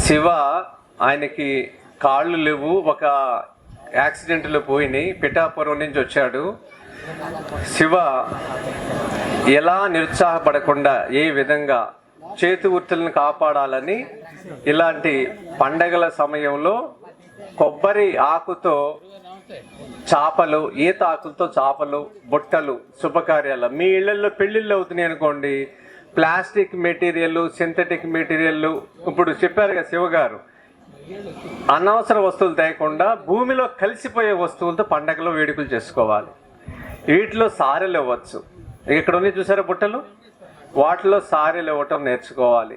శివ ఆయనకి కాళ్ళు లేవు, ఒక యాక్సిడెంట్లో పోయినాయి, పిఠాపురం నుంచి వచ్చాడు. శివ ఎలా నిరుత్సాహపడకుండా ఏ విధంగా చేతి వృత్తులను కాపాడాలని ఇలాంటి పండగల సమయంలో కొబ్బరి ఆకుతో చేపలు, ఈత ఆకులతో చేపలు, బుట్టలు, శుభకార్యాలు, మీ ఇళ్లలో పెళ్లిళ్ళు అవుతున్నాయి అనుకోండి, ప్లాస్టిక్ మెటీరియల్, సింథటిక్ మెటీరియల్, ఇప్పుడు చెప్పారు కదా శివగారు, అనవసర వస్తువులు తేకుండా భూమిలో కలిసిపోయే వస్తువులతో పండగలో వేడుకలు చేసుకోవాలి. వీటిలో సారెలు ఇవ్వచ్చు. ఇక్కడ ఉంది చూసారా బుట్టలు, వాటిలో సారెలు ఇవ్వటం నేర్చుకోవాలి.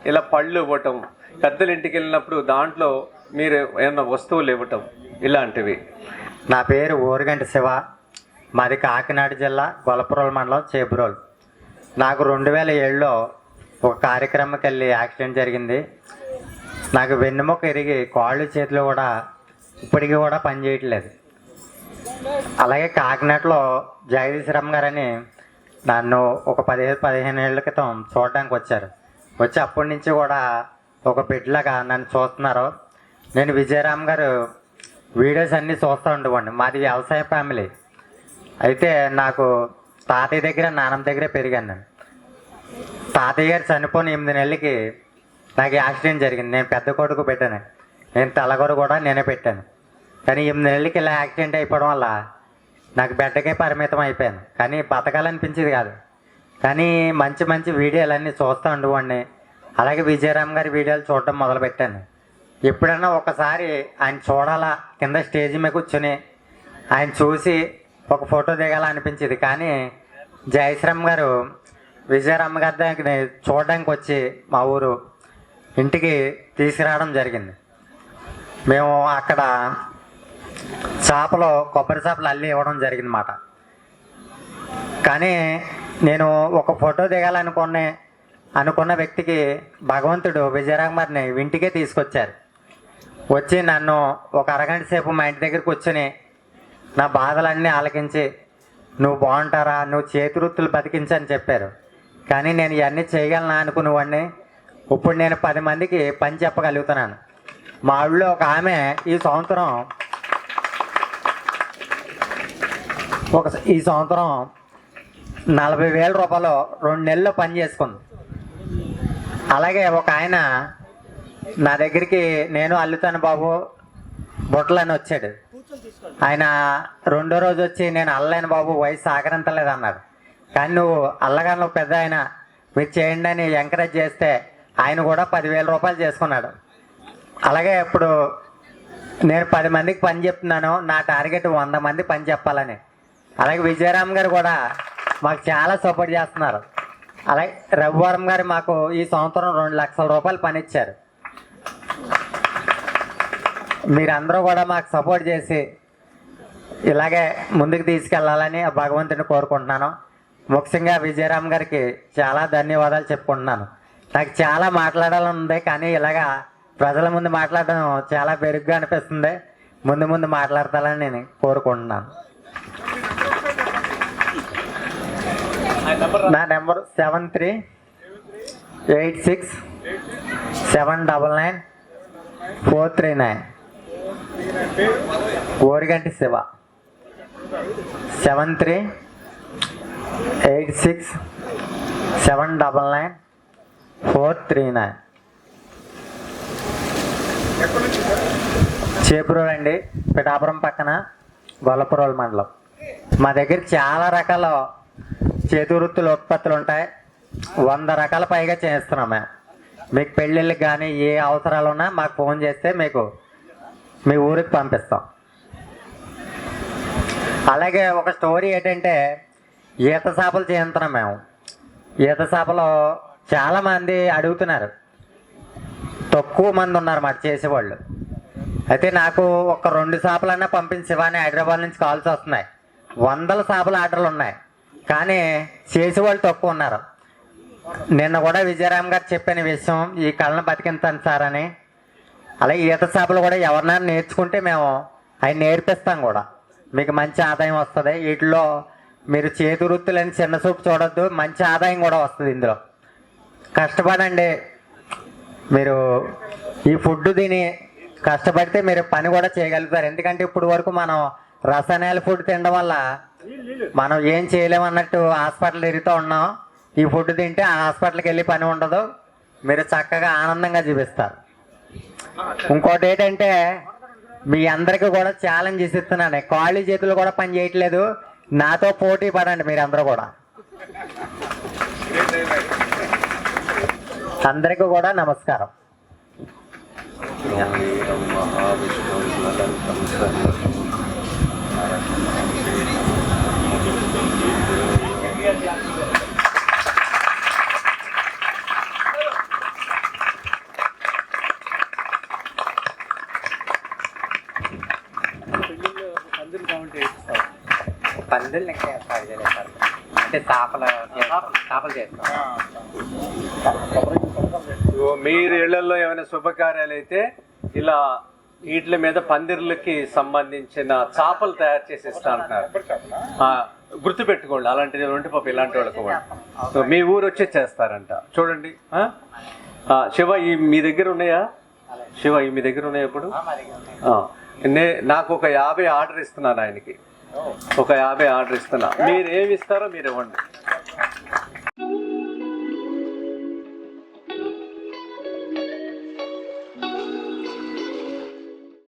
ఇలా పళ్ళు ఇవ్వటం, పెద్దల ఇంటికి వెళ్ళినప్పుడు దాంట్లో మీరు ఏమన్నా వస్తువులు ఇవ్వటం, ఇలాంటివి. నా పేరు ఓరుగంటి శివ, మాది కాకినాడ జిల్లా గొల్లపురం మండలం చేబ్రోలు. నాకు 2007లో ఒక కార్యక్రమంకి వెళ్ళి యాక్సిడెంట్ జరిగింది. నాకు వెన్నెముక ఇరిగి కాళ్ళు చేతులు కూడా ఇప్పటికీ కూడా పనిచేయట్లేదు. అలాగే కాకినాడలో జగదీశ్వరమ్మ గారని నన్ను ఒక 15 ఏళ్ళ క్రితం చూడడానికి వచ్చారు. వచ్చి అప్పటి నుంచి కూడా ఒక బిడ్డలాగా నన్ను చూస్తున్నారు. నేను విజయరామ్ గారు వీడియోస్ అన్నీ చూస్తూ ఉండేవాడిని. మాది వ్యవసాయ ఫ్యామిలీ. అయితే నాకు తాతయ్య దగ్గర, నాన్నమ్మ దగ్గర పెరిగాను నేను. తాతయ్య గారు చనిపోయిన 8 నెలలకి నాకు యాక్సిడెంట్ జరిగింది. నేను పెద్ద కొడుకు పెట్టాను, నేను తలగొరు కూడా నేనే పెట్టాను. కానీ 8 నెలలకి ఇలా యాక్సిడెంట్ అయిపోవడం వల్ల నాకు బెడ్డకే పరిమితం అయిపోయాను. కానీ బతకాలనిపించేది కాదు. కానీ మంచి మంచి వీడియోలన్నీ చూస్తూ ఉండేవాడిని. అలాగే విజయరామ్ గారి వీడియోలు చూడటం మొదలుపెట్టాను. ఎప్పుడన్నా ఒకసారి ఆయన చూడాలా, కింద స్టేజ్ మీద కూర్చొని ఆయన చూసి ఒక ఫోటో దిగాలనిపించేది. కానీ జయశ్రామ్ గారు విజయరామ్ గారి దగ్గర చూడడానికి వచ్చి మా ఊరు ఇంటికి తీసుకురావడం జరిగింది. మేము అక్కడ చేపలు, కొబ్బరి చేపలు అల్లి ఇవ్వడం జరిగింది అన్నమాట. కానీ నేను ఒక ఫోటో అనుకున్న వ్యక్తికి భగవంతుడు విజయరామ్ గారిని ఇంటికే తీసుకొచ్చారు. వచ్చి నన్ను ఒక అరగంట సేపు మా ఇంటి దగ్గర కూర్చొని నా బాధలన్నీ ఆలకించి, నువ్వు బాగుంటారా, నువ్వు చేతి వృత్తులు బతికించని చెప్పారు. కానీ నేను ఇవన్నీ చేయగలనా అనుకునేవాడిని. ఇప్పుడు నేను 10 మందికి పని చెప్పగలుగుతున్నాను. మా ఊళ్ళో ఒక ఆమె ఈ సంవత్సరం 40,000 రూపాయలు 2 నెలల్లో పని చేసుకుంది. అలాగే ఒక ఆయన నా దగ్గరికి, నేను అల్లుతాను బాబు బుట్టలని వచ్చాడు. ఆయన 2వ రోజు వచ్చి, నేను అల్లలేను బాబు, వయసు సహకరించలేదు అన్నాడు. కానీ నువ్వు అల్లగా, నువ్వు పెద్ద ఆయన, మీరు చేయండి అని ఎంకరేజ్ చేస్తే ఆయన కూడా 10,000 రూపాయలు చేసుకున్నాడు. అలాగే ఇప్పుడు నేను 10 మందికి పని చెప్తున్నాను. నా టార్గెట్ 100 మంది పని చెప్పాలని. అలాగే విజయరామ్ గారు కూడా మాకు చాలా సపోర్ట్ చేస్తున్నారు. అలాగే రఘువరం గారు మాకు ఈ సంవత్సరం 2 లక్షల రూపాయలు పని ఇచ్చారు. మీరందరూ కూడా మాకు సపోర్ట్ చేసి ఇలాగే ముందుకు తీసుకెళ్లాలని భగవంతుని కోరుకుంటున్నాను. ముఖ్యంగా విజయరామ్ గారికి చాలా ధన్యవాదాలు చెప్పుకుంటున్నాను. నాకు చాలా మాట్లాడాలని ఉంది, కానీ ఇలాగా ప్రజల ముందు మాట్లాడడం చాలా బెరుగ్గా అనిపిస్తుంది. ముందు మాట్లాడతానని నేను కోరుకుంటున్నాను. నా నెంబర్ 7386799439. ఓరిగంటి శివ. 7386799439. చేపురోలు అండి, పిఠాపురం పక్కన గొల్లపురం మండలం. మా దగ్గర చాలా రకాల చేతి వృత్తుల ఉత్పత్తులు ఉంటాయి. 100 రకాల పైగా చేస్తున్నాం మేము. మీకు పెళ్ళిళ్ళకి కానీ ఏ అవసరాలు ఉన్నా మాకు ఫోన్ చేస్తే మీకు మీ ఊరికి పంపిస్తాం. అలాగే ఒక స్టోరీ ఏంటంటే, ఈత చేపలు చేస్తున్నాం మేము. ఈత చేపలు చాలామంది అడుగుతున్నారు, తక్కువ మంది ఉన్నారు మాట చేసేవాళ్ళు. అయితే నాకు ఒక 2 చేపలన్నా పంపించవని హైదరాబాద్ నుంచి కాల్స్ వస్తున్నాయి. 100 చేపల ఆర్డర్లు ఉన్నాయి, కానీ చేసేవాళ్ళు తక్కువ ఉన్నారు. నిన్న కూడా విజయరామ్ గారు చెప్పిన విషయం, ఈ కళ్ళను బతికింతాను సార్ అని. అలాగే ఈత చేపలు కూడా ఎవరినైనా నేర్చుకుంటే మేము అవి నేర్పిస్తాం కూడా. మీకు మంచి ఆదాయం వస్తుంది. వీటిలో మీరు చేతి వృత్తులని చిన్న చూపు చూడొద్దు, మంచి ఆదాయం కూడా వస్తుంది. ఇందులో కష్టపడండి. మీరు ఈ ఫుడ్ తిని కష్టపడితే మీరు పని కూడా చేయగలుగుతారు. ఎందుకంటే ఇప్పుడు వరకు మనం రసాయనాల ఫుడ్ తినడం వల్ల మనం ఏం చేయలేమన్నట్టు హాస్పిటల్ తిరుగుతూ ఉన్నాం. ఈ ఫుడ్ తింటే ఆ హాస్పిటల్కి వెళ్ళి పని ఉండదు, మీరు చక్కగా ఆనందంగా జీవిస్తారు. ఇంకోటి ఏంటంటే మీ అందరికీ కూడా ఛాలెంజ్ ఇస్తున్నాను, కాళ్ళు చేతులు కూడా పని చేయట్లేదు, నాతో పోటీ పడండి మీరు అందరూ కూడా. అందరికీ కూడా నమస్కారం. పందులు ఇంకా అంటే చేపలు చేస్తాం. మీరు ఇళ్లలో ఏమైనా శుభకార్యాలు అయితే ఇలా వీటి మీద పందిర్లకి సంబంధించిన చేపలు తయారు చేసి ఇస్తా అంటున్నారు. గుర్తు పెట్టుకోండి, అలాంటిది ఉంటే పాప ఇలాంటి వాళ్ళకి కూడా మీ ఊరు వచ్చి చేస్తారంట. చూడండి శివ, ఈ మీ దగ్గర ఉన్నాయా? శివ, ఈ మీ దగ్గర ఉన్నాయా? ఇప్పుడు నాకు ఒక 50 ఆర్డర్ ఇస్తున్నాను ఆయనకి, ఒక 50 ఆర్డర్ ఇస్తున్నా. మీరు ఏమి ఇస్తారో మీరు ఇవ్వండి.